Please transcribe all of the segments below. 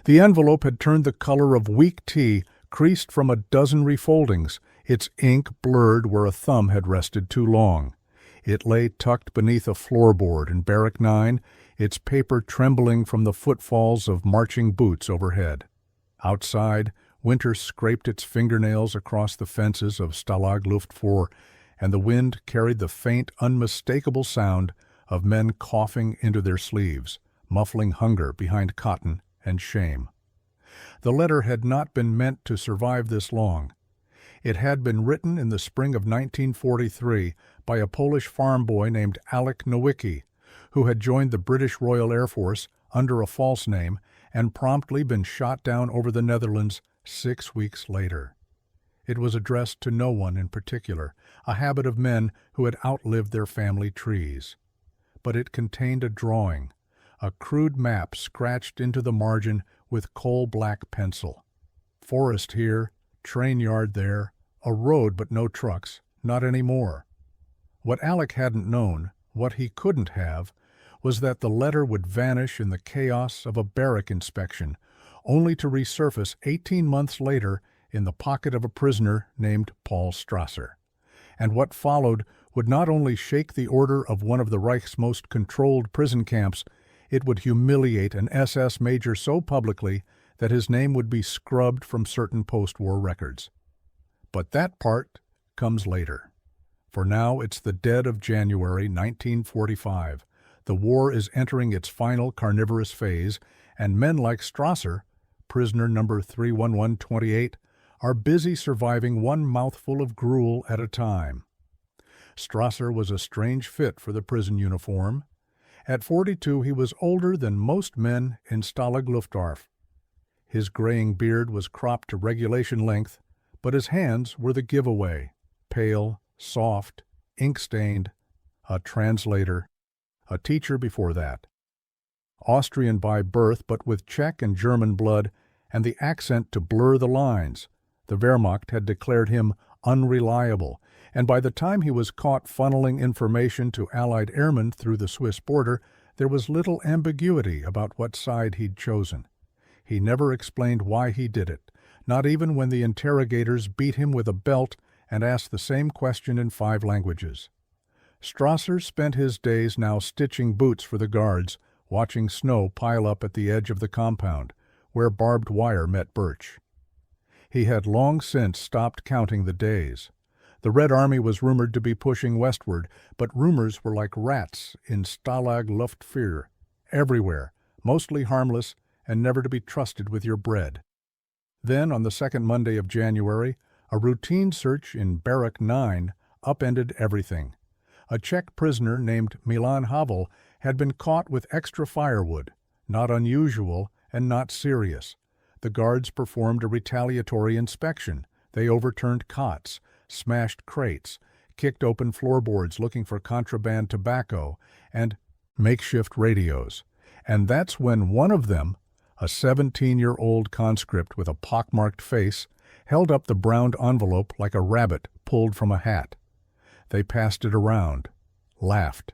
The envelope had turned the color of weak tea, creased from a dozen refoldings, its ink blurred where a thumb had rested too long. It lay tucked beneath a floorboard in Barrack 9, its paper trembling from the footfalls of marching boots overhead. Outside, winter scraped its fingernails across the fences of Stalag Luft IV, and the wind carried the faint, unmistakable sound of men coughing into their sleeves, muffling hunger behind cotton and shame. The letter had not been meant to survive this long. It had been written in the spring of 1943 by a Polish farm boy named Alek Nowicki, who had joined the British Royal Air Force under a false name and promptly been shot down over the Netherlands 6 weeks later. It was addressed to no one in particular, a habit of men who had outlived their family trees. But it contained a drawing, a crude map scratched into the margin with coal-black pencil. Forest here, train yard there, a road but no trucks, not anymore. What Alec hadn't known, what he couldn't have, was that the letter would vanish in the chaos of a barrack inspection, only to resurface 18 months later in the pocket of a prisoner named Paul Strasser. And what followed would not only shake the order of one of the Reich's most controlled prison camps, it would humiliate an SS major so publicly that his name would be scrubbed from certain post-war records. But that part comes later. For now it's the dead of January 1945. The war is entering its final carnivorous phase, and men like Strasser, prisoner number 31128, are busy surviving one mouthful of gruel at a time. Strasser was a strange fit for the prison uniform. At 42, he was older than most men in Stalag Luft IV. His graying beard was cropped to regulation length, but his hands were the giveaway, pale, soft, ink-stained, a translator, a teacher before that. Austrian by birth, but with Czech and German blood, and the accent to blur the lines, the Wehrmacht had declared him unreliable, and by the time he was caught funneling information to Allied airmen through the Swiss border, there was little ambiguity about what side he'd chosen. He never explained why he did it, not even when the interrogators beat him with a belt and asked the same question in 5 languages. Strasser spent his days now stitching boots for the guards, watching snow pile up at the edge of the compound, where barbed wire met birch. He had long since stopped counting the days. The Red Army was rumored to be pushing westward, but rumors were like rats in Stalag Luft IV, everywhere, mostly harmless and never to be trusted with your bread. Then, on the second Monday of January, a routine search in Barrack 9 upended everything. A Czech prisoner named Milan Havel had been caught with extra firewood, not unusual and not serious. The guards performed a retaliatory inspection. They overturned cots, smashed crates, kicked open floorboards looking for contraband tobacco, and makeshift radios. And that's when one of them, a 17-year-old conscript with a pockmarked face, held up the browned envelope like a rabbit pulled from a hat. They passed it around, laughed.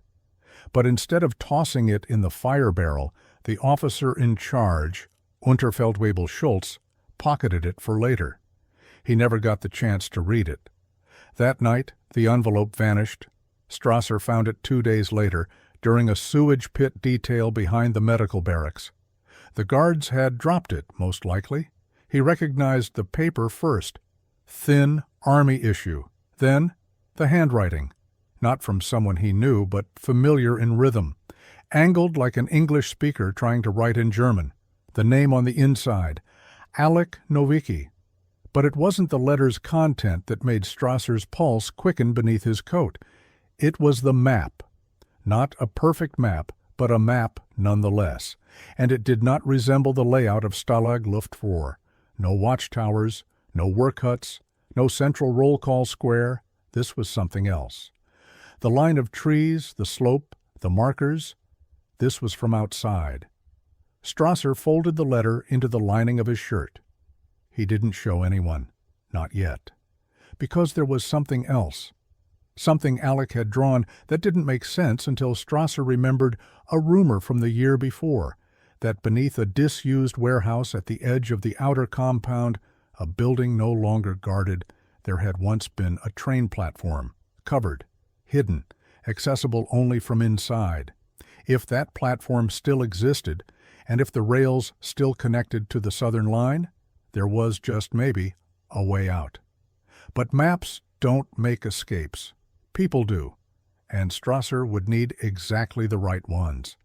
But instead of tossing it in the fire barrel, the officer in charge, Unterfeldwebel Schultz, pocketed it for later. He never got the chance to read it. That night, the envelope vanished. Strasser found it 2 days later, during a sewage pit detail behind the medical barracks. The guards had dropped it, most likely. He recognized the paper first. Thin army issue. Then, the handwriting. Not from someone he knew, but familiar in rhythm. Angled like an English speaker trying to write in German. The name on the inside, Alek Nowicki. But it wasn't the letter's content that made Strasser's pulse quicken beneath his coat. It was the map. Not a perfect map, but a map nonetheless. And it did not resemble the layout of Stalag Luft IV. No watchtowers, no work huts, no central roll call square. This was something else. The line of trees, the slope, the markers, this was from outside. Strasser folded the letter into the lining of his shirt. He didn't show anyone, not yet, because there was something else. Something Alec had drawn that didn't make sense until Strasser remembered a rumor from the year before, that beneath a disused warehouse at the edge of the outer compound, a building no longer guarded, there had once been a train platform, covered, hidden, accessible only from inside. If that platform still existed, and if the rails still connected to the southern line, there was just maybe a way out. But maps don't make escapes. People do, and Strasser would need exactly the right ones.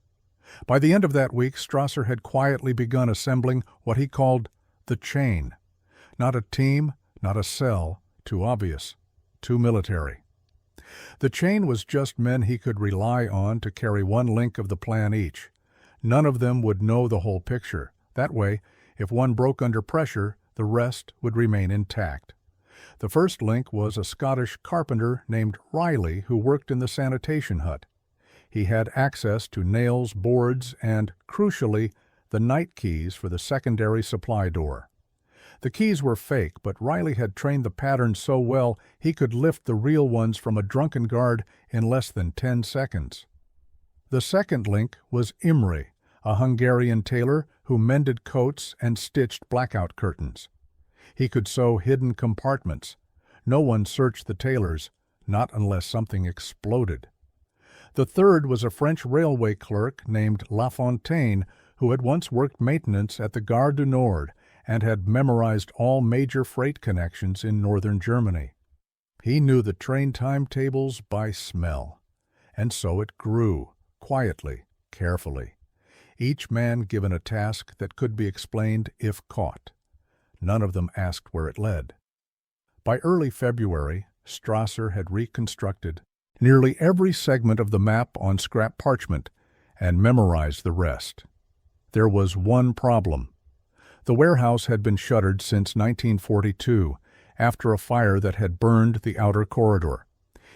By the end of that week, Strasser had quietly begun assembling what he called the chain. Not a team, not a cell, too obvious, too military. The chain was just men he could rely on to carry one link of the plan each. None of them would know the whole picture. That way, if one broke under pressure, the rest would remain intact. The first link was a Scottish carpenter named Riley who worked in the sanitation hut. He had access to nails, boards, and, crucially, the night keys for the secondary supply door. The keys were fake, but Riley had trained the pattern so well he could lift the real ones from a drunken guard in less than 10 seconds. The second link was Imre, a Hungarian tailor who mended coats and stitched blackout curtains. He could sew hidden compartments. No one searched the tailors, not unless something exploded. The third was a French railway clerk named Lafontaine, who had once worked maintenance at the Gare du Nord and had memorized all major freight connections in northern Germany. He knew the train timetables by smell. And so it grew, quietly, carefully. Each man given a task that could be explained if caught. None of them asked where it led. By early February, Strasser had reconstructed nearly every segment of the map on scrap parchment and memorized the rest. There was one problem. The warehouse had been shuttered since 1942, after a fire that had burned the outer corridor.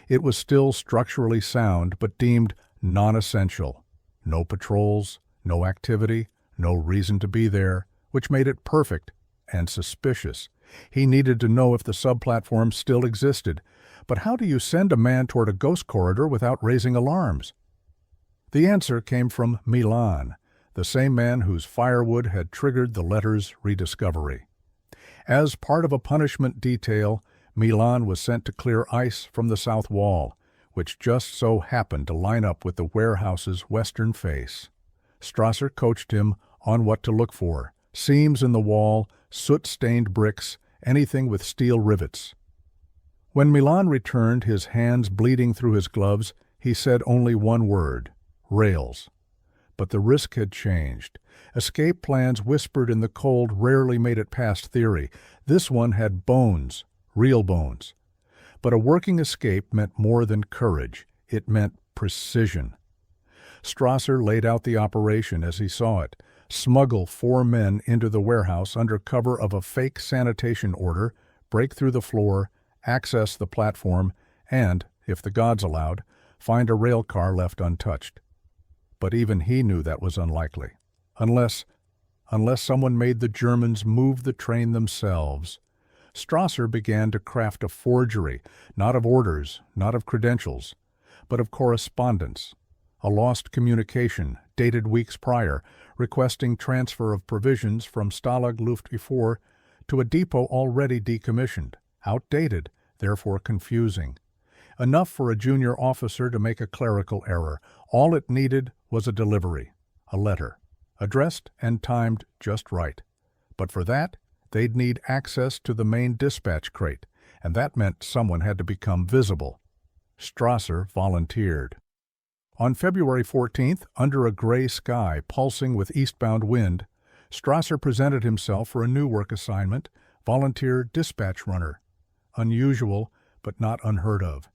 It was still structurally sound, but deemed non-essential. No patrols, no activity, no reason to be there, which made it perfect and suspicious. He needed to know if the subplatform still existed. But how do you send a man toward a ghost corridor without raising alarms? The answer came from Milan, the same man whose firewood had triggered the letter's rediscovery. As part of a punishment detail, Milan was sent to clear ice from the south wall, which just so happened to line up with the warehouse's western face. Strasser coached him on what to look for: seams in the wall, soot-stained bricks, anything with steel rivets. When Milan returned, his hands bleeding through his gloves, he said only one word: rails. But the risk had changed. Escape plans whispered in the cold rarely made it past theory. This one had bones, real bones. But a working escape meant more than courage. It meant precision. Strasser laid out the operation as he saw it: smuggle 4 men into the warehouse under cover of a fake sanitation order, break through the floor, access the platform, and, if the gods allowed, find a rail car left untouched. But even he knew that was unlikely, unless someone made the Germans move the train themselves. Strasser began to craft a forgery, not of orders, not of credentials, but of correspondence. A lost communication, dated weeks prior, requesting transfer of provisions from Stalag Luft IV to a depot already decommissioned, outdated, therefore confusing. Enough for a junior officer to make a clerical error. All it needed was a delivery, a letter, addressed and timed just right. But for that, they'd need access to the main dispatch crate, and that meant someone had to become visible. Strasser volunteered. On February 14th, under a gray sky pulsing with eastbound wind, Strasser presented himself for a new work assignment: volunteer dispatch runner. Unusual, but not unheard of.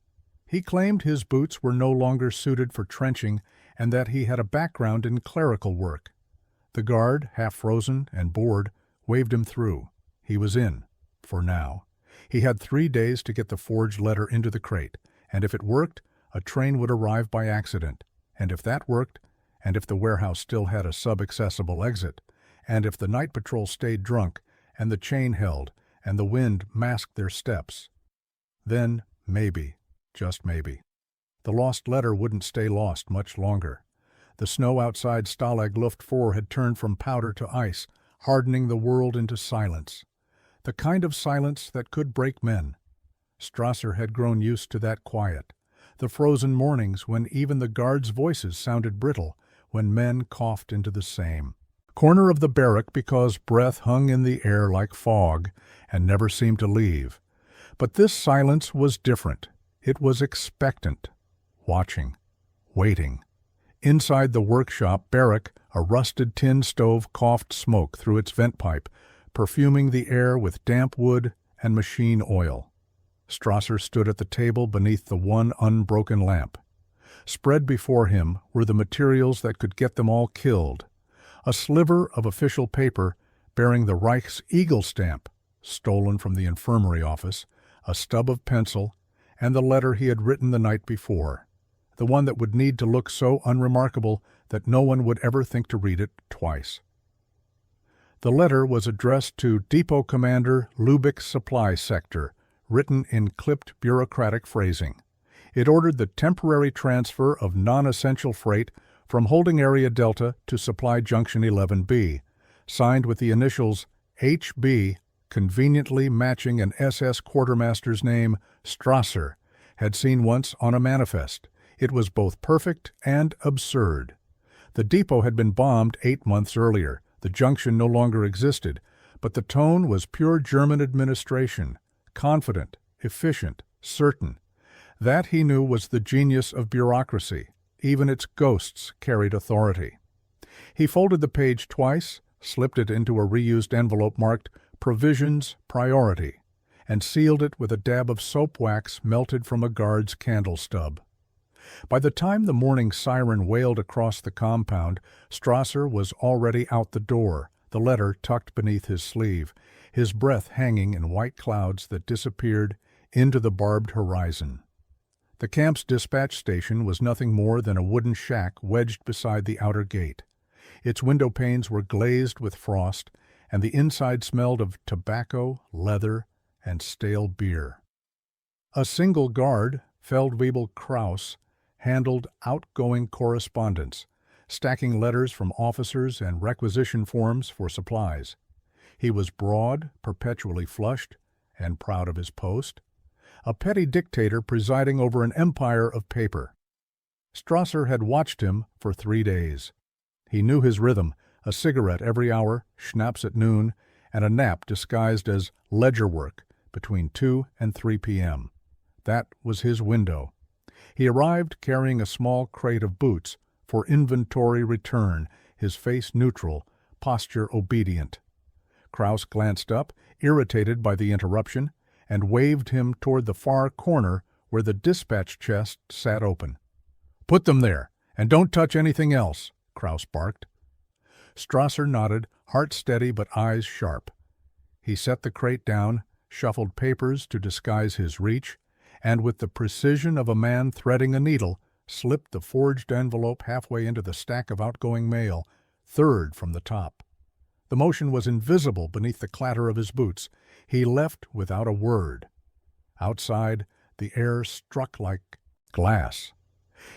He claimed his boots were no longer suited for trenching and that he had a background in clerical work. The guard, half frozen and bored, waved him through. He was in, for now. He had 3 days to get the forged letter into the crate, and if it worked, a train would arrive by accident. And if that worked, and if the warehouse still had a sub-accessible exit, and if the night patrol stayed drunk, and the chain held, and the wind masked their steps, then maybe, just maybe, the lost letter wouldn't stay lost much longer. The snow outside Stalag Luft IV had turned from powder to ice, hardening the world into silence. The kind of silence that could break men. Strasser had grown used to that quiet. The frozen mornings when even the guards' voices sounded brittle, when men coughed into the same corner of the barrack because breath hung in the air like fog and never seemed to leave. But this silence was different. It was expectant, watching, waiting. Inside the workshop barrack, a rusted tin stove coughed smoke through its vent pipe, perfuming the air with damp wood and machine oil. Strasser stood at the table beneath the one unbroken lamp. Spread before him were the materials that could get them all killed. A sliver of official paper bearing the Reich's eagle stamp, stolen from the infirmary office, a stub of pencil, and the letter he had written the night before, the one that would need to look so unremarkable that no one would ever think to read it twice. The letter was addressed to Depot Commander Lübeck Supply Sector, written in clipped bureaucratic phrasing. It ordered the temporary transfer of non-essential freight from Holding Area Delta to Supply Junction 11B, signed with the initials HB, conveniently matching an SS quartermaster's name, Strasser, had seen once on a manifest. It was both perfect and absurd. The depot had been bombed 8 months earlier. The junction no longer existed, but the tone was pure German administration, confident, efficient, certain. That, he knew, was the genius of bureaucracy. Even its ghosts carried authority. He folded the page twice, slipped it into a reused envelope marked Provisions Priority, and sealed it with a dab of soap wax melted from a guard's candle stub. By the time the morning siren wailed across the compound, Strasser was already out the door, the letter tucked beneath his sleeve, his breath hanging in white clouds that disappeared into the barbed horizon. The camp's dispatch station was nothing more than a wooden shack wedged beside the outer gate. Its window panes were glazed with frost, and the inside smelled of tobacco, leather, and stale beer. A single guard, Feldwebel Kraus, handled outgoing correspondence, stacking letters from officers and requisition forms for supplies. He was broad, perpetually flushed, and proud of his post, a petty dictator presiding over an empire of paper. Strasser had watched him for 3 days. He knew his rhythm, a cigarette every hour, schnapps at noon, and a nap disguised as ledger work between 2 and 3 p.m. That was his window. He arrived carrying a small crate of boots for inventory return, his face neutral, posture obedient. Kraus glanced up, irritated by the interruption, and waved him toward the far corner where the dispatch chest sat open. "Put them there, and don't touch anything else," Kraus barked. Strasser nodded, heart steady but eyes sharp. He set the crate down, shuffled papers to disguise his reach, and with the precision of a man threading a needle, slipped the forged envelope halfway into the stack of outgoing mail, third from the top. The motion was invisible beneath the clatter of his boots. He left without a word. Outside, the air struck like glass.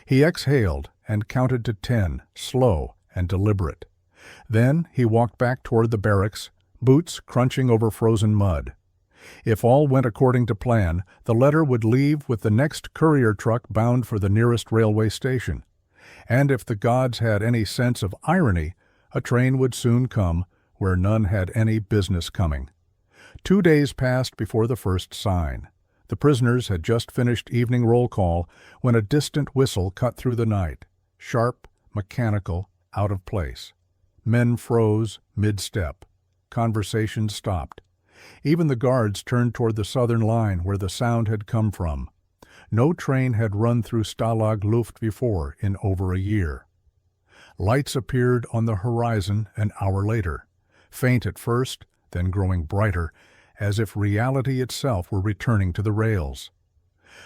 He exhaled and counted to 10, slow and deliberate. Then he walked back toward the barracks, boots crunching over frozen mud. If all went according to plan, the letter would leave with the next courier truck bound for the nearest railway station. And if the gods had any sense of irony, a train would soon come where none had any business coming. 2 days passed before the first sign. The prisoners had just finished evening roll call when a distant whistle cut through the night, sharp, mechanical, out of place. Men froze mid-step. Conversation stopped. Even the guards turned toward the southern line where the sound had come from. No train had run through Stalag Luft IV in over a year. Lights appeared on the horizon an hour later, faint at first, then growing brighter, as if reality itself were returning to the rails.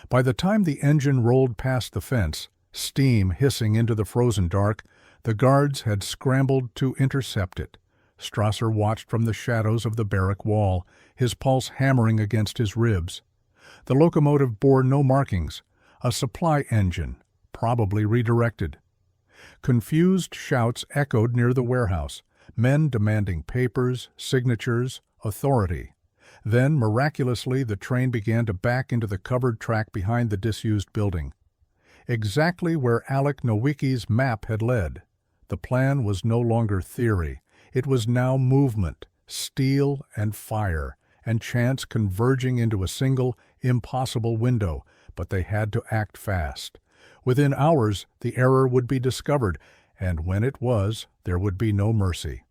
By the time the engine rolled past the fence, steam hissing into the frozen dark, the guards had scrambled to intercept it. Strasser watched from the shadows of the barrack wall, his pulse hammering against his ribs. The locomotive bore no markings, a supply engine, probably redirected. Confused shouts echoed near the warehouse, men demanding papers, signatures, authority. Then, miraculously, the train began to back into the covered track behind the disused building. Exactly where Alec Nowicki's map had led. The plan was no longer theory. It was now movement, steel and fire, and chance converging into a single, impossible window, but they had to act fast. Within hours, the error would be discovered, and when it was, there would be no mercy.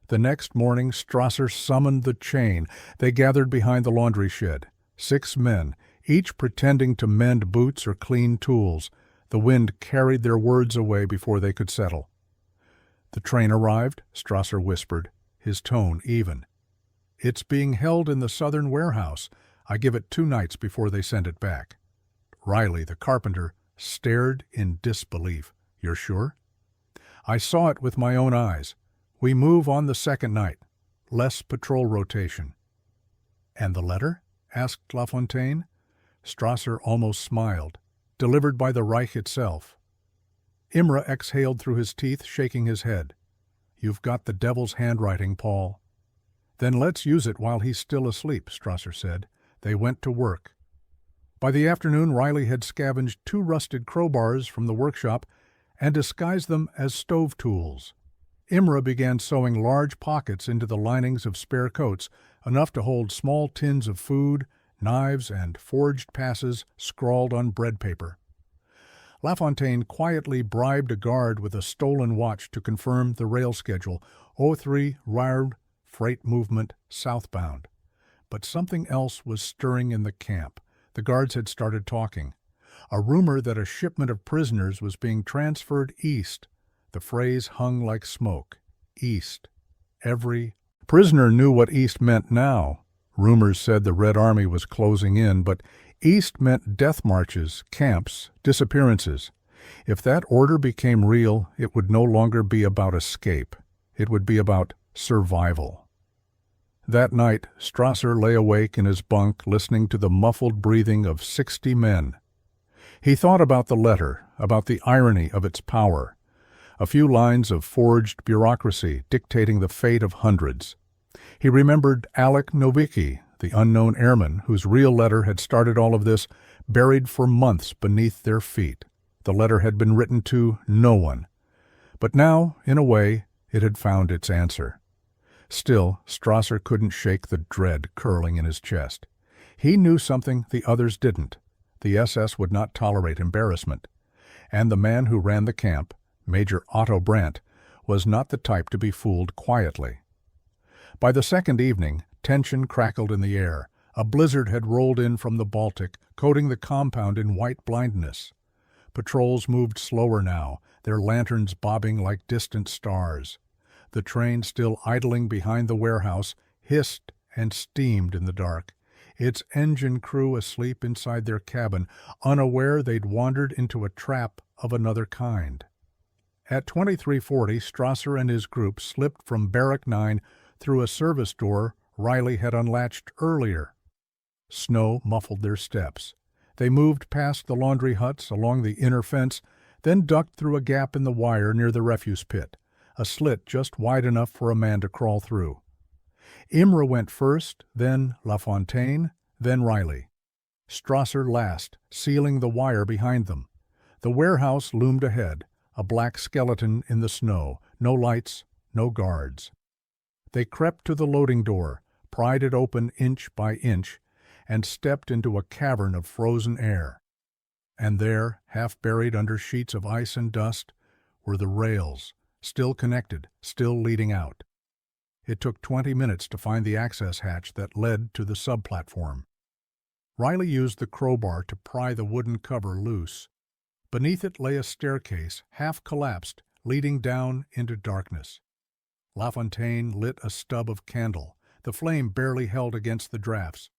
The next morning, Strasser summoned the chain. They gathered behind the laundry shed. 6 men, each pretending to mend boots or clean tools. The wind carried their words away before they could settle. The train arrived, Strasser whispered, his tone even. It's being held in the southern warehouse. I give it 2 nights before they send it back. Riley, the carpenter, stared in disbelief. You're sure? I saw it with my own eyes. We move on the 2nd night. Less patrol rotation. And the letter? Asked Lafontaine. Strasser almost smiled. Delivered by the Reich itself. Imre exhaled through his teeth, shaking his head. You've got the devil's handwriting, Paul. Then let's use it while he's still asleep, Strasser said. They went to work. By the afternoon, Riley had scavenged 2 rusted crowbars from the workshop and disguised them as stove tools. Imre began sewing large pockets into the linings of spare coats, enough to hold small tins of food, knives, and forged passes scrawled on bread paper. Lafontaine quietly bribed a guard with a stolen watch to confirm the rail schedule, 03 Rerouted, freight movement southbound. But something else was stirring in the camp. The guards had started talking. A rumor that a shipment of prisoners was being transferred east. The phrase hung like smoke. East. Every prisoner knew what east meant now. Rumors said the Red Army was closing in, but east meant death marches, camps, disappearances. If that order became real, it would no longer be about escape. It would be about survival. That night, Strasser lay awake in his bunk, listening to the muffled breathing of 60 men. He thought about the letter, about the irony of its power. A few lines of forged bureaucracy dictating the fate of hundreds. He remembered Alec Nowicki, the unknown airman, whose real letter had started all of this, buried for months beneath their feet. The letter had been written to no one. But now, in a way, it had found its answer. Still, Strasser couldn't shake the dread curling in his chest. He knew something the others didn't. The SS would not tolerate embarrassment. And the man who ran the camp, Major Otto Brandt, was not the type to be fooled quietly. By the 2nd evening, tension crackled in the air. A blizzard had rolled in from the Baltic, coating the compound in white blindness. Patrols moved slower now, their lanterns bobbing like distant stars. The train, still idling behind the warehouse, hissed and steamed in the dark, its engine crew asleep inside their cabin, unaware they'd wandered into a trap of another kind. At 2340, Strasser and his group slipped from Barrack 9 through a service door Riley had unlatched earlier. Snow muffled their steps. They moved past the laundry huts along the inner fence, then ducked through a gap in the wire near the refuse pit, a slit just wide enough for a man to crawl through. Imre went first, then Lafontaine, then Riley. Strasser last, sealing the wire behind them. The warehouse loomed ahead, a black skeleton in the snow, no lights, no guards. They crept to the loading door, pried it open inch by inch, and stepped into a cavern of frozen air. And there, half buried under sheets of ice and dust, were the rails, still connected, still leading out. It took 20 minutes to find the access hatch that led to the sub-platform. Riley used the crowbar to pry the wooden cover loose. Beneath it lay a staircase, half collapsed, leading down into darkness. Lafontaine lit a stub of candle, the flame barely held against the drafts.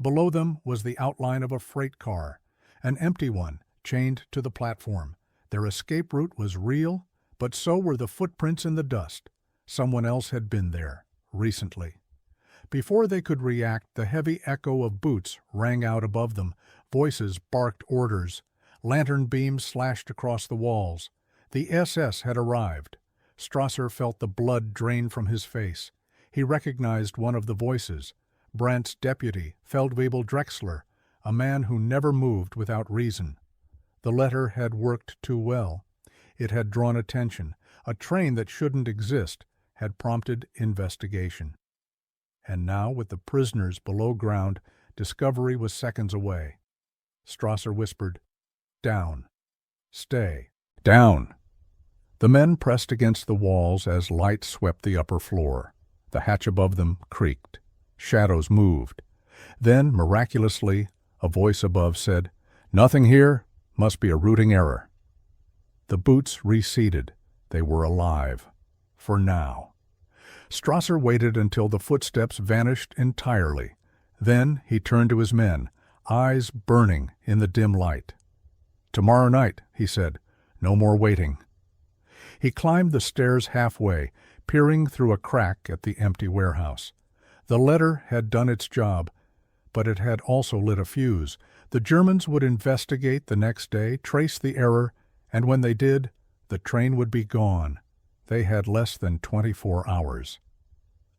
Below them was the outline of a freight car, an empty one, chained to the platform. Their escape route was real, but so were the footprints in the dust. Someone else had been there, recently. Before they could react, the heavy echo of boots rang out above them. Voices barked orders. Lantern beams slashed across the walls. The SS had arrived. Strasser felt the blood drain from his face. He recognized one of the voices, Brandt's deputy, Feldwebel Drexler, a man who never moved without reason. The letter had worked too well. It had drawn attention. A train that shouldn't exist had prompted investigation. And now, with the prisoners below ground, discovery was seconds away. Strasser whispered, "Down. Stay. Down." The men pressed against the walls as light swept the upper floor. The hatch above them creaked. Shadows moved. Then, miraculously, a voice above said, "Nothing here. Must be a routing error." The boots receded. They were alive. For now. Strasser waited until the footsteps vanished entirely. Then he turned to his men, eyes burning in the dim light. "Tomorrow night," he said. "No more waiting." He climbed the stairs halfway, peering through a crack at the empty warehouse. The letter had done its job, but it had also lit a fuse. The Germans would investigate the next day, trace the error, and when they did, the train would be gone. They had less than 24 hours.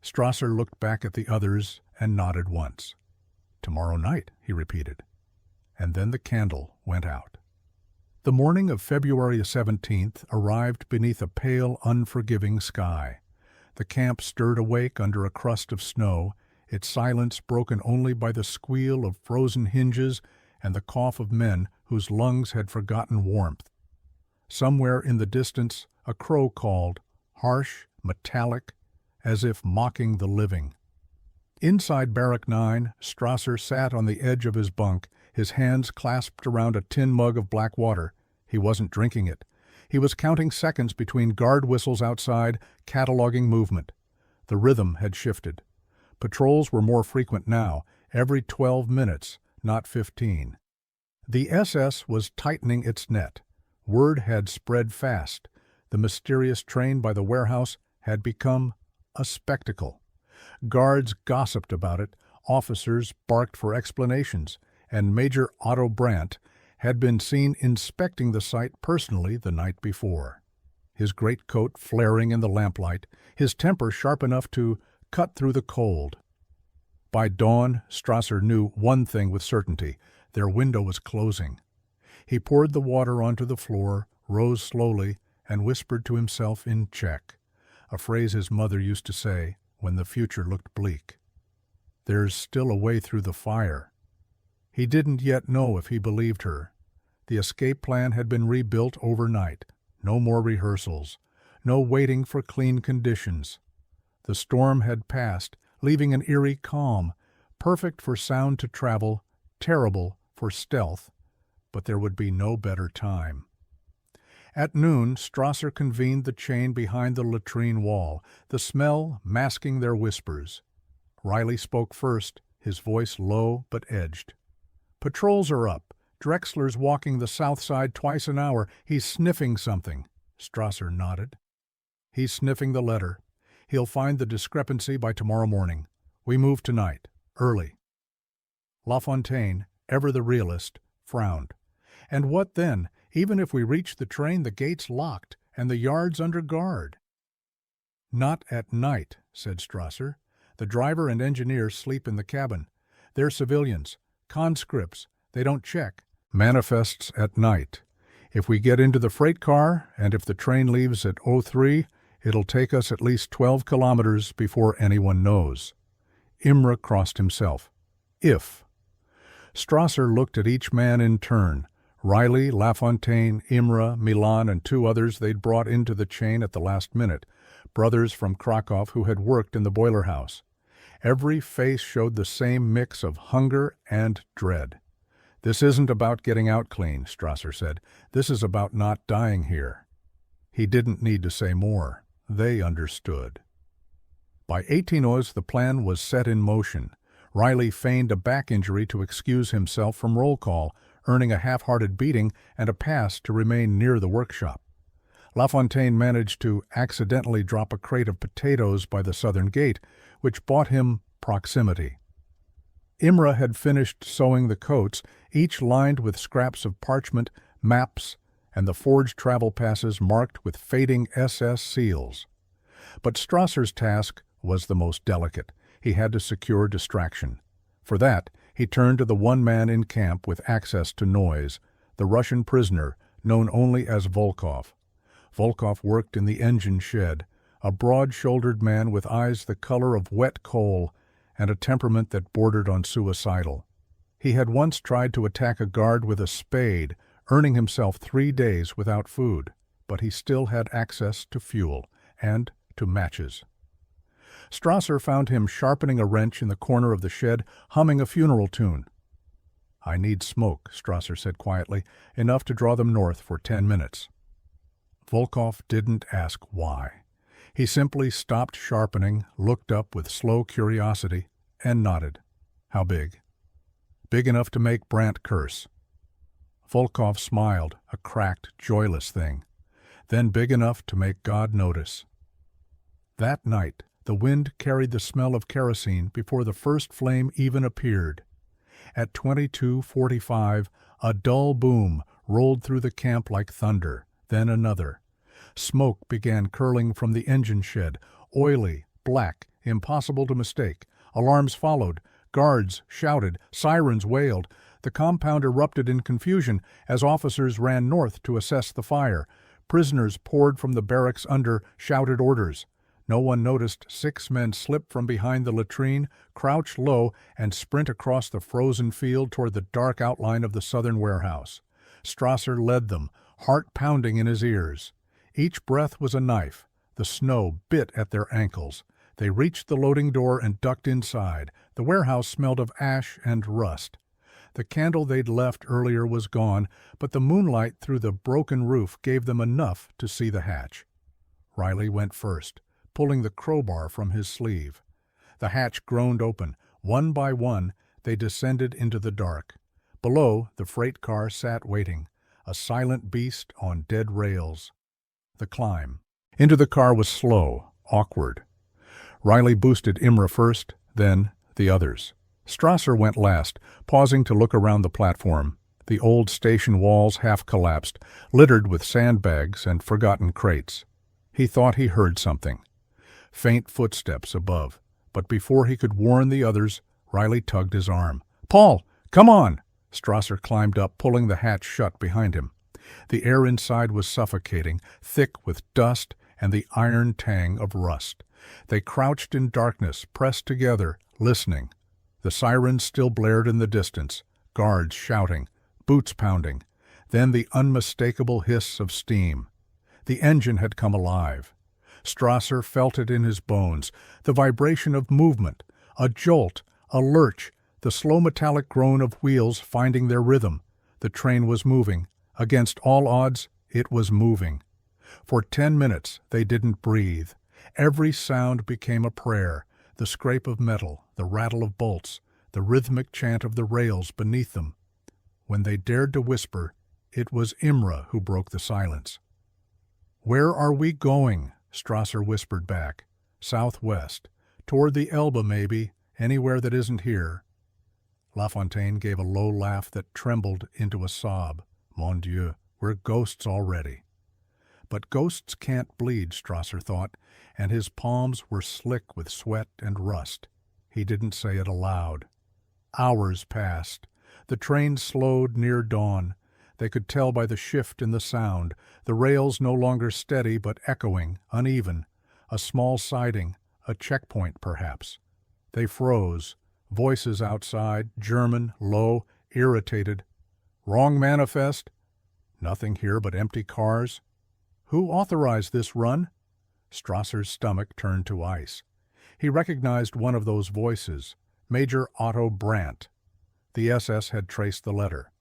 Strasser looked back at the others and nodded once. "Tomorrow night," he repeated. And then the candle went out. The morning of February 17th arrived beneath a pale, unforgiving sky. The camp stirred awake under a crust of snow, its silence broken only by the squeal of frozen hinges and the cough of men whose lungs had forgotten warmth. Somewhere in the distance a crow called, harsh, metallic, as if mocking the living. Inside Barrack 9, Strasser sat on the edge of his bunk, his hands clasped around a tin mug of black water. He wasn't drinking it. He was counting seconds between guard whistles outside, cataloging movement. The rhythm had shifted. Patrols were more frequent now, every 12 minutes, not 15. The SS was tightening its net. Word had spread fast. The mysterious train by the warehouse had become a spectacle. Guards gossiped about it, officers barked for explanations, and Major Otto Brandt had been seen inspecting the site personally the night before. His greatcoat flaring in the lamplight, his temper sharp enough to cut through the cold. By dawn, Strasser knew one thing with certainty: their window was closing. He poured the water onto the floor, rose slowly, and whispered to himself in Czech, a phrase his mother used to say when the future looked bleak. "There's still a way through the fire." He didn't yet know if he believed her. The escape plan had been rebuilt overnight. No more rehearsals. No waiting for clean conditions. The storm had passed, leaving an eerie calm, perfect for sound to travel, terrible for stealth, but there would be no better time. At noon, Strasser convened the chain behind the latrine wall, the smell masking their whispers. Riley spoke first, his voice low but edged. "Patrols are up. Drexler's walking the south side twice an hour. He's sniffing something." Strasser nodded. "He's sniffing the letter. He'll find the discrepancy by tomorrow morning. We move tonight, early." Lafontaine, ever the realist, frowned. "And what then? Even if we reach the train, the gate's locked, and the yard's under guard." "Not at night," said Strasser. "The driver and engineer sleep in the cabin. They're civilians, conscripts. They don't check. Manifests at night. If we get into the freight car, and if the train leaves at 03, it'll take us at least 12 kilometers before anyone knows." Imre crossed himself. "If." Strasser looked at each man in turn. Riley, Lafontaine, Imre, Milan, and two others they'd brought into the chain at the last minute, brothers from Krakow who had worked in the boiler house. Every face showed the same mix of hunger and dread. "This isn't about getting out clean," Strasser said. "This is about not dying here." He didn't need to say more. They understood. By 18 the plan was set in motion. Riley feigned a back injury to excuse himself from roll call, earning a half-hearted beating and a pass to remain near the workshop. Lafontaine managed to accidentally drop a crate of potatoes by the southern gate, which bought him proximity. Imre had finished sewing the coats, each lined with scraps of parchment, maps, and the forged travel passes marked with fading SS seals. But Strasser's task was the most delicate. He had to secure distraction. For that, he turned to the one man in camp with access to noise, the Russian prisoner known only as Volkov. Volkov worked in the engine shed, a broad-shouldered man with eyes the color of wet coal and a temperament that bordered on suicidal. He had once tried to attack a guard with a spade, earning himself 3 days without food, but he still had access to fuel and to matches. Strasser found him sharpening a wrench in the corner of the shed, humming a funeral tune. "I need smoke," Strasser said quietly, "enough to draw them north for 10 minutes." Volkov didn't ask why. He simply stopped sharpening, looked up with slow curiosity, and nodded. "How big?" "Big enough to make Brandt curse." Volkov smiled, a cracked, joyless thing. "Then big enough to make God notice." That night, the wind carried the smell of kerosene before the first flame even appeared. At 22:45, a dull boom rolled through the camp like thunder, then another. Smoke began curling from the engine shed, oily, black, impossible to mistake. Alarms followed. Guards shouted. Sirens wailed. The compound erupted in confusion as officers ran north to assess the fire. Prisoners poured from the barracks under, shouted orders. No one noticed 6 men slip from behind the latrine, crouch low, and sprint across the frozen field toward the dark outline of the southern warehouse. Strasser led them, heart pounding in his ears. Each breath was a knife. The snow bit at their ankles. They reached the loading door and ducked inside. The warehouse smelled of ash and rust. The candle they'd left earlier was gone, but the moonlight through the broken roof gave them enough to see the hatch. Riley went first, pulling the crowbar from his sleeve. The hatch groaned open. One by one, they descended into the dark. Below, the freight car sat waiting, a silent beast on dead rails. The climb into the car was slow, awkward. Riley boosted Imre first, then the others. Strasser went last, pausing to look around the platform. The old station walls half collapsed, littered with sandbags and forgotten crates. He thought he heard something. Faint footsteps above, but before he could warn the others, Riley tugged his arm. "Paul, come on!" Strasser climbed up, pulling the hatch shut behind him. The air inside was suffocating, thick with dust and the iron tang of rust. They crouched in darkness, pressed together, listening. The sirens still blared in the distance, guards shouting, boots pounding, then the unmistakable hiss of steam. The engine had come alive. Strasser felt it in his bones, the vibration of movement, a jolt, a lurch, the slow metallic groan of wheels finding their rhythm. The train was moving. Against all odds, it was moving. For 10 minutes, they didn't breathe. Every sound became a prayer, the scrape of metal, the rattle of bolts, the rhythmic chant of the rails beneath them. When they dared to whisper, it was Imre who broke the silence. "Where are we going?" Strasser whispered back. "Southwest. Toward the Elbe, maybe. Anywhere that isn't here." Lafontaine gave a low laugh that trembled into a sob. "Mon Dieu, we're ghosts already." But ghosts can't bleed, Strasser thought, and his palms were slick with sweat and rust. He didn't say it aloud. Hours passed. The train slowed near dawn. They could tell by the shift in the sound, the rails no longer steady but echoing, uneven, a small siding, a checkpoint perhaps. They froze, voices outside, German, low, irritated. "Wrong manifest?" "Nothing here but empty cars." "Who authorized this run?" Strasser's stomach turned to ice. He recognized one of those voices, Major Otto Brandt. The SS had traced the letter.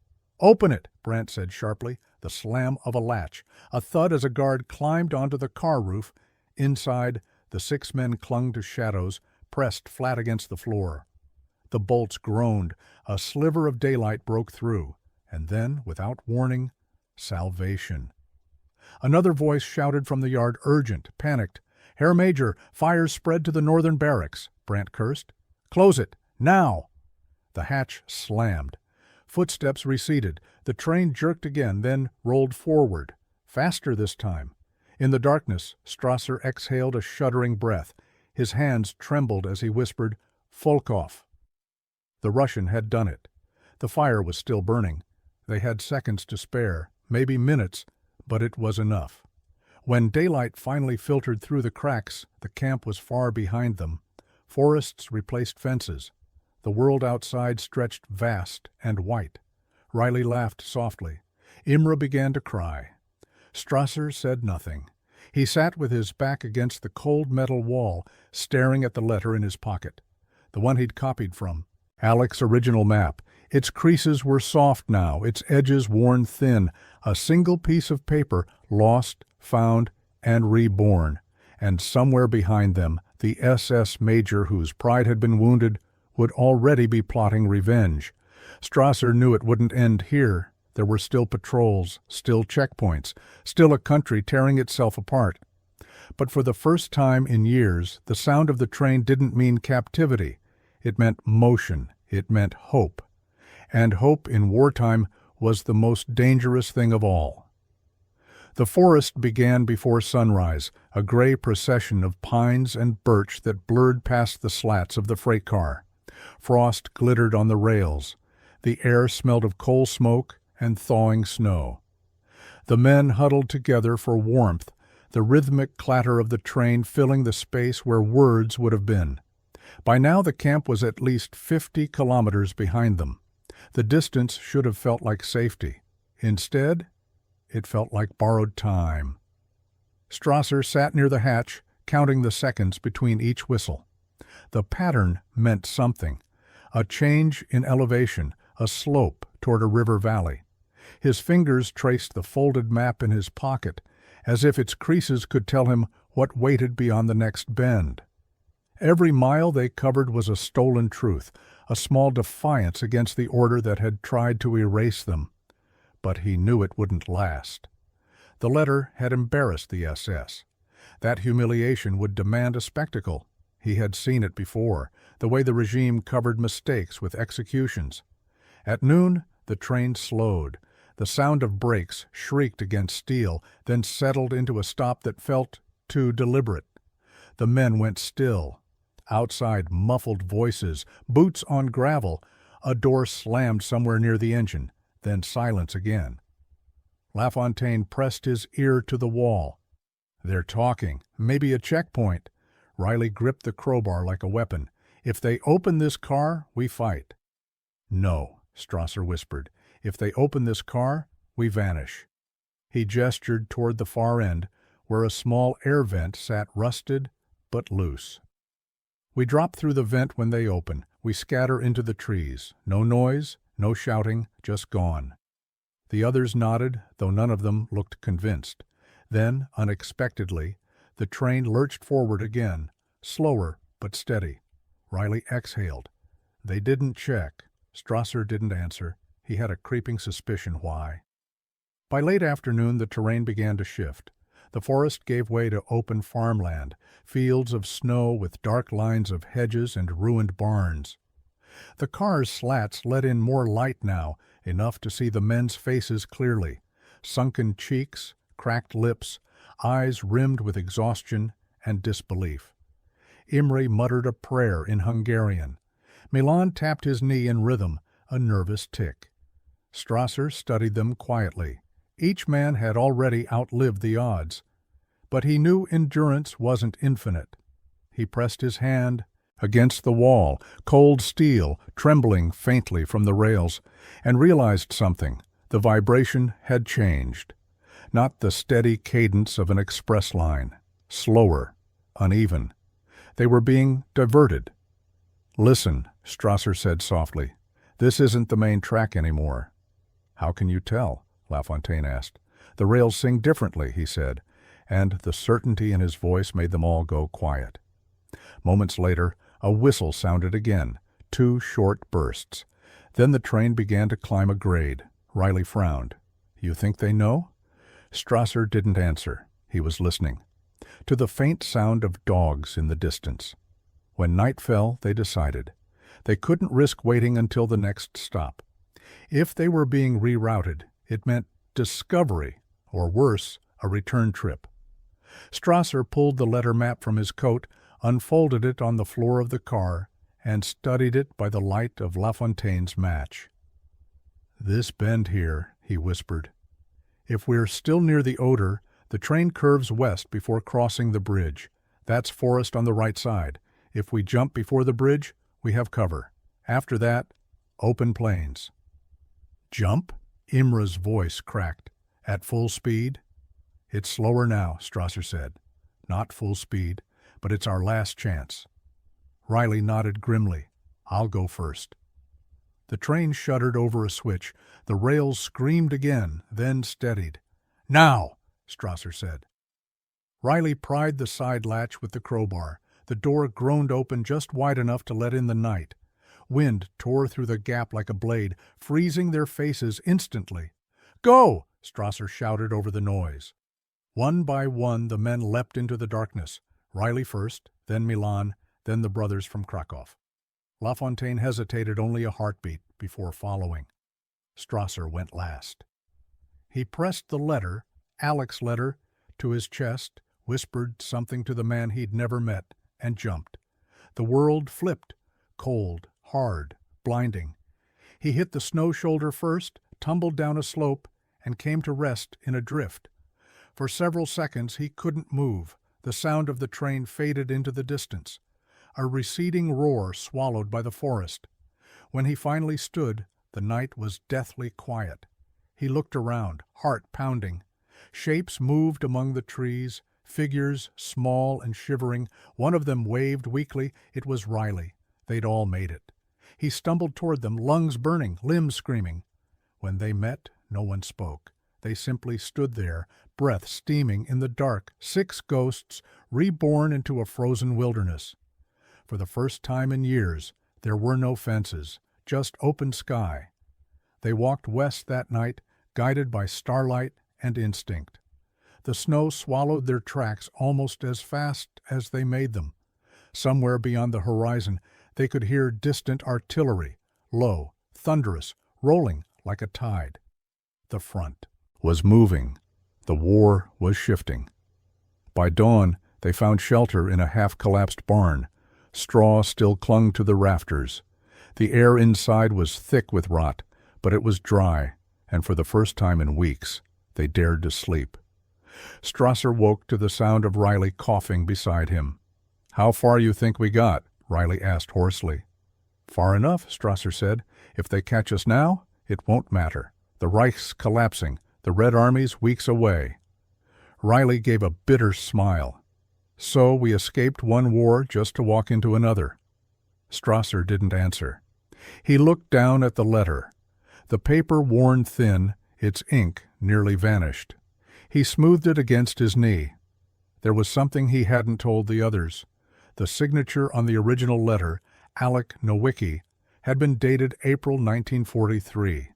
"Open it," Brandt said sharply, the slam of a latch, a thud as a guard climbed onto the car roof. Inside, the 6 men clung to shadows, pressed flat against the floor. The bolts groaned, a sliver of daylight broke through, and then, without warning, salvation. Another voice shouted from the yard, urgent, panicked. "Herr Major, fire spread to the northern barracks," Brandt cursed. "Close it, now!" The hatch slammed. Footsteps receded. The train jerked again, then rolled forward. Faster this time. In the darkness, Strasser exhaled a shuddering breath. His hands trembled as he whispered, "Volkov." The Russian had done it. The fire was still burning. They had seconds to spare, maybe minutes, but it was enough. When daylight finally filtered through the cracks, the camp was far behind them. Forests replaced fences. The world outside stretched vast and white. Riley laughed softly. Imre began to cry. Strasser said nothing. He sat with his back against the cold metal wall, staring at the letter in his pocket. The one he'd copied from. Alec's original map. Its creases were soft now, its edges worn thin. A single piece of paper, lost, found, and reborn. And somewhere behind them, the SS major whose pride had been wounded would already be plotting revenge. Strasser knew it wouldn't end here. There were still patrols, still checkpoints, still a country tearing itself apart. But for the first time in years, the sound of the train didn't mean captivity. It meant motion. It meant hope. And hope in wartime was the most dangerous thing of all. The forest began before sunrise, a gray procession of pines and birch that blurred past the slats of the freight car. Frost glittered on the rails. The air smelled of coal smoke and thawing snow. The men huddled together for warmth, the rhythmic clatter of the train filling the space where words would have been. By now the camp was at least 50 kilometers behind them. The distance should have felt like safety. Instead, it felt like borrowed time. Strasser sat near the hatch, counting the seconds between each whistle. The pattern meant something. A change in elevation, a slope toward a river valley. His fingers traced the folded map in his pocket, as if its creases could tell him what waited beyond the next bend. Every mile they covered was a stolen truth, a small defiance against the order that had tried to erase them. But he knew it wouldn't last. The letter had embarrassed the SS. That humiliation would demand a spectacle. He had seen it before, the way the regime covered mistakes with executions. At noon, the train slowed. The sound of brakes shrieked against steel, then settled into a stop that felt too deliberate. The men went still. Outside, muffled voices, boots on gravel. A door slammed somewhere near the engine, then silence again. Lafontaine pressed his ear to the wall. They're talking. Maybe a checkpoint. Riley gripped the crowbar like a weapon. If they open this car, we fight. No, Strasser whispered. If they open this car, we vanish. He gestured toward the far end, where a small air vent sat rusted but loose. We drop through the vent when they open. We scatter into the trees. No noise, no shouting, just gone. The others nodded, though none of them looked convinced. Then, unexpectedly, the train lurched forward again, slower but steady. Riley exhaled. They didn't check. Strasser didn't answer. He had a creeping suspicion why. By late afternoon, the terrain began to shift. The forest gave way to open farmland, fields of snow with dark lines of hedges and ruined barns. The car's slats let in more light now, enough to see the men's faces clearly. Sunken cheeks, cracked lips, eyes rimmed with exhaustion and disbelief. Imre muttered a prayer in Hungarian. Milan tapped his knee in rhythm, a nervous tick. Strasser studied them quietly. Each man had already outlived the odds. But he knew endurance wasn't infinite. He pressed his hand against the wall, cold steel trembling faintly from the rails, and realized something. The vibration had changed. Not the steady cadence of an express line. Slower, uneven. They were being diverted. "Listen," Strasser said softly. "This isn't the main track anymore." "How can you tell?" Lafontaine asked. "The rails sing differently," he said, and the certainty in his voice made them all go quiet. Moments later, a whistle sounded again, 2 short bursts. Then the train began to climb a grade. Riley frowned. "You think they know?" Strasser didn't answer. He was listening. To the faint sound of dogs in the distance. When night fell, they decided. They couldn't risk waiting until the next stop. If they were being rerouted, it meant discovery, or worse, a return trip. Strasser pulled the letter map from his coat, unfolded it on the floor of the car, and studied it by the light of LaFontaine's match. "This bend here," he whispered. "If we're still near the Oder, the train curves west before crossing the bridge. That's forest on the right side. If we jump before the bridge, we have cover. After that, open plains." "Jump?" Imra's voice cracked. "At full speed?" "It's slower now," Strasser said. "Not full speed, but it's our last chance." Riley nodded grimly. "I'll go first." The train shuddered over a switch. The rails screamed again, then steadied. "Now!" Strasser said. Riley pried the side latch with the crowbar. The door groaned open just wide enough to let in the night. Wind tore through the gap like a blade, freezing their faces instantly. "Go!" Strasser shouted over the noise. One by one the men leapt into the darkness. Riley first, then Milan, then the brothers from Krakow. LaFontaine hesitated only a heartbeat before following. Strasser went last. He pressed the letter, Alec's letter, to his chest, whispered something to the man he'd never met, and jumped. The world flipped, cold, hard, blinding. He hit the snow shoulder first, tumbled down a slope, and came to rest in a drift. For several seconds he couldn't move. The sound of the train faded into the distance. A receding roar swallowed by the forest. When he finally stood, the night was deathly quiet. He looked around, heart pounding. Shapes moved among the trees, figures small and shivering. One of them waved weakly. It was Riley. They'd all made it. He stumbled toward them, lungs burning, limbs screaming. When they met, no one spoke. They simply stood there, breath steaming in the dark, 6 ghosts reborn into a frozen wilderness. For the first time in years, there were no fences, just open sky. They walked west that night, guided by starlight and instinct. The snow swallowed their tracks almost as fast as they made them. Somewhere beyond the horizon, they could hear distant artillery, low, thunderous, rolling like a tide. The front was moving. The war was shifting. By dawn, they found shelter in a half-collapsed barn. Straw still clung to the rafters. The air inside was thick with rot, but it was dry, and for the first time in weeks, they dared to sleep. Strasser woke to the sound of Riley coughing beside him. "How far you think we got?" Riley asked hoarsely. "Far enough," Strasser said. "If they catch us now, it won't matter. The Reich's collapsing. The Red Army's weeks away." Riley gave a bitter smile. "So we escaped one war just to walk into another." Strasser didn't answer. He looked down at the letter. The paper worn thin, its ink nearly vanished. He smoothed it against his knee. There was something he hadn't told the others. The signature on the original letter, Alec Nowicki, had been dated April 1943.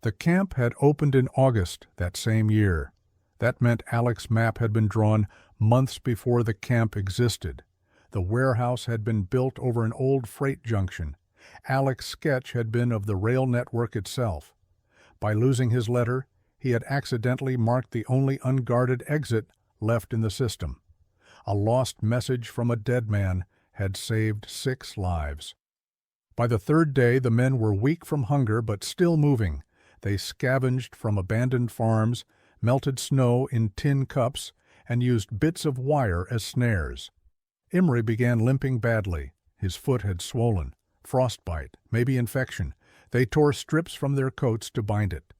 The camp had opened in August that same year. That meant Alec's map had been drawn months before the camp existed. The warehouse had been built over an old freight junction. Alec's sketch had been of the rail network itself. By losing his letter, he had accidentally marked the only unguarded exit left in the system. A lost message from a dead man had saved 6 lives. By the 3rd day, the men were weak from hunger but still moving. They scavenged from abandoned farms, melted snow in tin cups, and used bits of wire as snares. Imre began limping badly. His foot had swollen. Frostbite, maybe infection. They tore strips from their coats to bind it.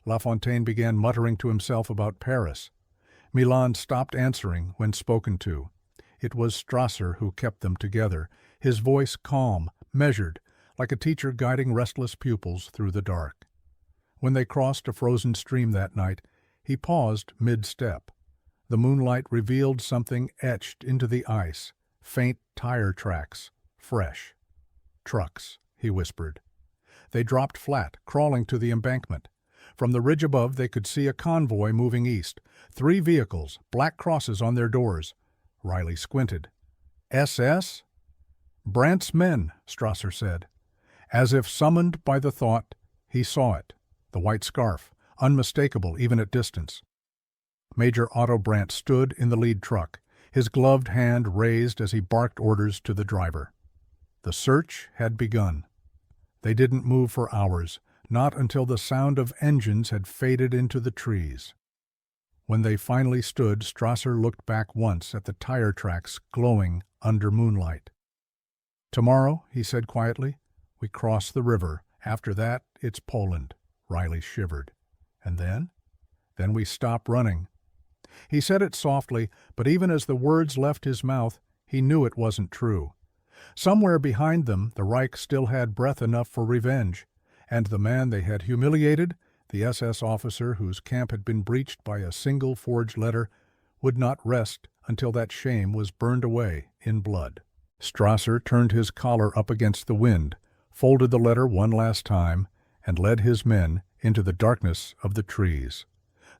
LaFontaine began muttering to himself about Paris. Milan stopped answering when spoken to. It was Strasser who kept them together, his voice calm, measured, like a teacher guiding restless pupils through the dark. When they crossed a frozen stream that night, he paused mid-step. The moonlight revealed something etched into the ice, faint tire tracks, fresh. "Trucks," he whispered. They dropped flat, crawling to the embankment. From the ridge above they could see a convoy moving east. 3 vehicles, black crosses on their doors. Riley squinted. "SS?" "Brandt's men," Strasser said. As if summoned by the thought, He saw it, the white scarf, unmistakable even at distance. Major Otto Brandt stood in the lead truck, his gloved hand raised as he barked orders to the driver. The search had begun. They didn't move for hours, not until the sound of engines had faded into the trees. When they finally stood, Strasser looked back once at the tire tracks glowing under moonlight. "Tomorrow," he said quietly, "we cross the river. After that, it's Poland." Riley shivered. "And then?" "Then we stop running." He said it softly, but even as the words left his mouth, he knew it wasn't true. Somewhere behind them, the Reich still had breath enough for revenge, and the man they had humiliated, the SS officer whose camp had been breached by a single forged letter, would not rest until that shame was burned away in blood. Strasser turned his collar up against the wind, folded the letter one last time, and led his men into the darkness of the trees.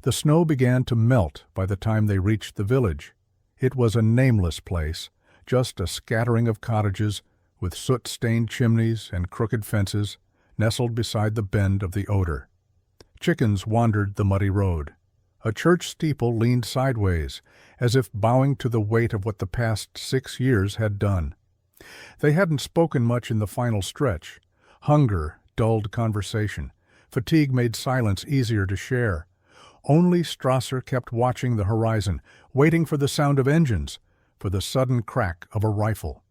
The snow began to melt by the time they reached the village. It was a nameless place, just a scattering of cottages with soot-stained chimneys and crooked fences, nestled beside the bend of the Oder. Chickens wandered the muddy road. A church steeple leaned sideways, as if bowing to the weight of what the past 6 years had done. They hadn't spoken much in the final stretch. Hunger dulled conversation. Fatigue made silence easier to share. Only Strasser kept watching the horizon, waiting for the sound of engines, for the sudden crack of a rifle.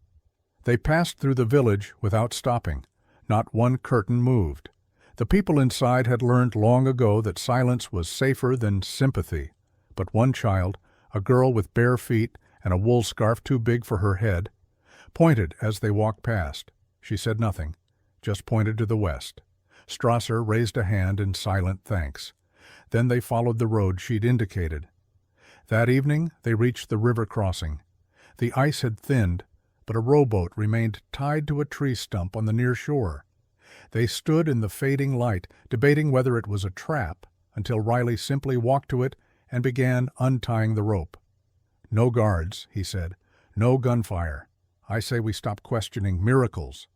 They passed through the village without stopping. Not one curtain moved. The people inside had learned long ago that silence was safer than sympathy. But one child, a girl with bare feet and a wool scarf too big for her head, pointed as they walked past. She said nothing, just pointed to the west. Strasser raised a hand in silent thanks. Then they followed the road she'd indicated. That evening they reached the river crossing. The ice had thinned, but a rowboat remained tied to a tree stump on the near shore. They stood in the fading light, debating whether it was a trap, until Riley simply walked to it and began untying the rope. "No guards," he said. "No gunfire. I say we stop questioning miracles."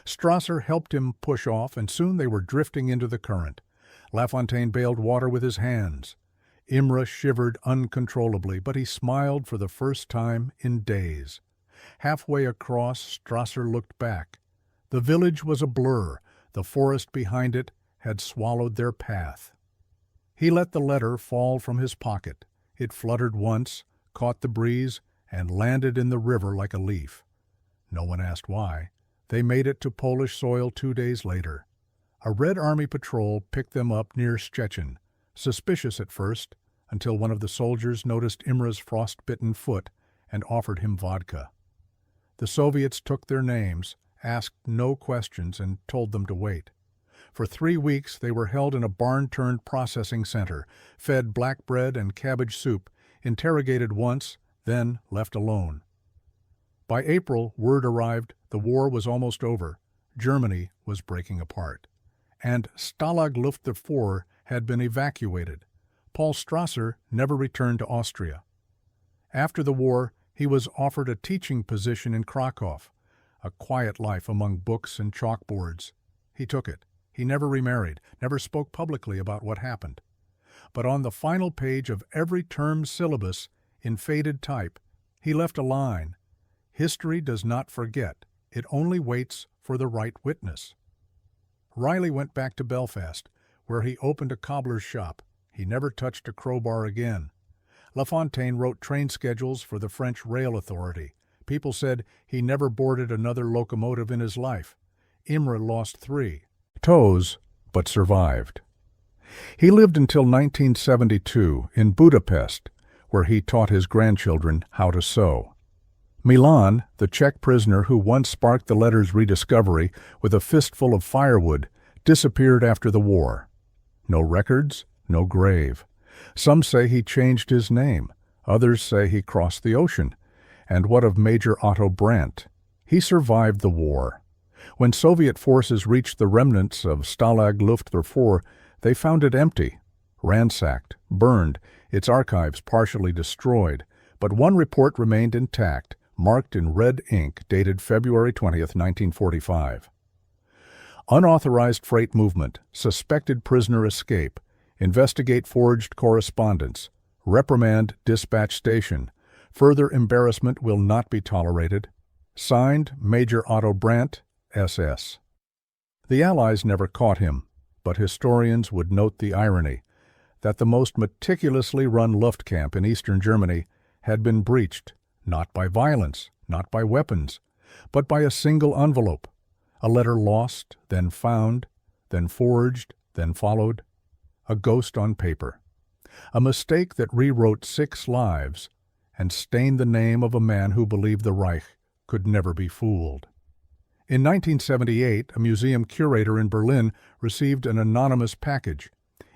Strasser helped him push off, and soon they were drifting into the current. LaFontaine bailed water with his hands. Imre shivered uncontrollably, but he smiled for the first time in days. Halfway across, Strasser looked back. The village was a blur. The forest behind it had swallowed their path. He let the letter fall from his pocket. It fluttered once, caught the breeze, and landed in the river like a leaf. No one asked why. They made it to Polish soil 2 days later. A Red Army patrol picked them up near Szczecin, suspicious at first, until one of the soldiers noticed Imre's frost-bitten foot and offered him vodka. The Soviets took their names, asked no questions, and told them to wait. For 3 weeks they were held in a barn-turned processing center, fed black bread and cabbage soup, interrogated once, then left alone. By April, word arrived the war was almost over. Germany was breaking apart. And Stalag Luft IV had been evacuated. Paul Strasser never returned to Austria. After the war, he was offered a teaching position in Krakow, a quiet life among books and chalkboards. He took it. He never remarried, never spoke publicly about what happened. But on the final page of every term's syllabus, in faded type, he left a line: "History does not forget. It only waits for the right witness." Riley went back to Belfast, where he opened a cobbler's shop. He never touched a crowbar again. LaFontaine wrote train schedules for the French Rail Authority. People said he never boarded another locomotive in his life. Imre lost 3 toes, but survived. He lived until 1972 in Budapest, where he taught his grandchildren how to sew. Milan, the Czech prisoner who once sparked the letter's rediscovery with a fistful of firewood, disappeared after the war. No records, no grave. Some say he changed his name. Others say he crossed the ocean. And what of Major Otto Brandt? He survived the war. When Soviet forces reached the remnants of Stalag Luft IV, they found it empty, ransacked, burned, its archives partially destroyed. But one report remained intact, marked in red ink, dated February 20th, 1945. Unauthorized freight movement, suspected prisoner escape, investigate forged correspondence, reprimand dispatch station. Further embarrassment will not be tolerated. Signed, Major Otto Brandt, SS. The Allies never caught him, but historians would note the irony that the most meticulously run Luftkamp in eastern Germany had been breached, not by violence, not by weapons, but by a single envelope, a letter lost, then found, then forged, then followed, a ghost on paper, a mistake that rewrote 6 lives and stained the name of a man who believed the Reich could never be fooled. In 1978, a museum curator in Berlin received an anonymous package.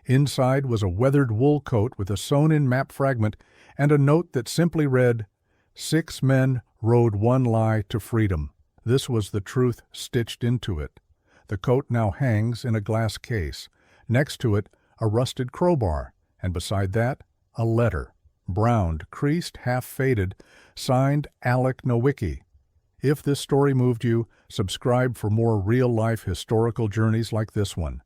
Inside was a weathered wool coat with a sewn-in map fragment and a note that simply read, "6 men rode one lie to freedom." This was the truth stitched into it. The coat now hangs in a glass case. Next to it, a rusted crowbar, and beside that, a letter, browned, creased, half-faded, signed Alec Nowicki. If this story moved you, subscribe for more real-life historical journeys like this one.